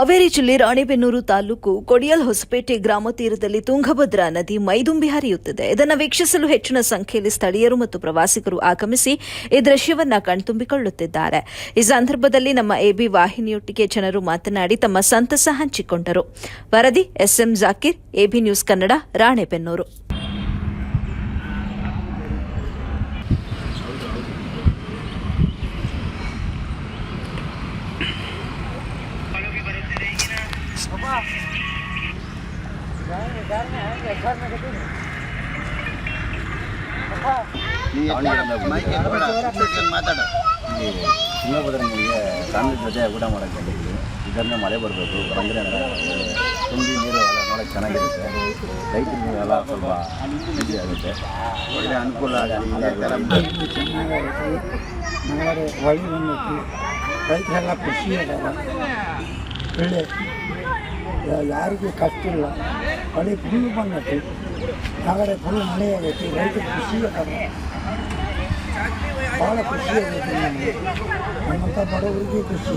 ಹಾವೇರಿ ಜಿಲ್ಲೆ ರಾಣೆಬೆನ್ನೂರು ತಾಲೂಕು ಕೊಡಿಯಲ್ ಹೊಸಪೇಟೆ ಗ್ರಾಮ ತೀರದಲ್ಲಿ ತುಂಗಭದ್ರಾ ನದಿ ಮೈದುಂಬಿ ಹರಿಯುತ್ತಿದೆ. ಇದನ್ನು ವೀಕ್ಷಿಸಲು ಹೆಚ್ಚಿನ ಸಂಖ್ಯೆಯಲ್ಲಿ ಸ್ಥಳೀಯರು ಮತ್ತು ಪ್ರವಾಸಿಗರು ಆಗಮಿಸಿ ಈ ದೃಶ್ಯವನ್ನ ಕಣ್ತುಂಬಿಕೊಳ್ಳುತ್ತಿದ್ದಾರೆ. ಈ ಸಂದರ್ಭದಲ್ಲಿ ನಮ್ಮ ಎಬಿ ವಾಹಿನಿಯೊಟ್ಟಿಗೆ ಜನರು ಮಾತನಾಡಿ ತಮ್ಮ ಸಂತಸ ಹಂಚಿಕೊಂಡರು. ವರದಿ SM Zakir, AB news Kannada, Ranebennur. Tungabhadra ನದಿಗೆ ಫ್ಯಾಮಿಲಿ ಜೊತೆ ಊಟ ಮಾಡೋಕ್ಕೆ ಬಂದಿದ್ವಿ. ಇದನ್ನು ಮಳೆ ಬರಬೇಕು ಬಂದರೆ ತುಂಬಿ ನೀರು ಎಲ್ಲ ನೋಡೋಕ್ಕೆ ಚೆನ್ನಾಗಿರುತ್ತೆ. ರೈತರಿಗೆ ಎಲ್ಲ ಸ್ವಲ್ಪ ಈಸಿ ಆಗುತ್ತೆ, ಒಳ್ಳೆ ಅನುಕೂಲ ಆಗುತ್ತೆ. ಚೆನ್ನಾಗಾಗುತ್ತೆ, ನಗಡೆ ಹೊಳೆ ಬಂದೈತಿ, ರೈತರೆಲ್ಲ ಖುಷಿ ಅದಾರ. ಒಳ್ಳೆ ಯಾರಿಗೆ ಕಷ್ಟ ಇಲ್ಲ. ಹೊಳೆ ಫುಲ್ ಬಂದೈತಿ, ನಗಡೆ ಫುಲ್ ಮಳೆ ಆಗೈತಿ, ರೈತರು ಖುಷಿ ಅದಾರ. ಭಾಳ ಖುಷಿ ಆಗೈತಿ. ನಮಗೆ ನಮ್ಮಂಥ ಬಡವರಿಗೆ ಖುಷಿ.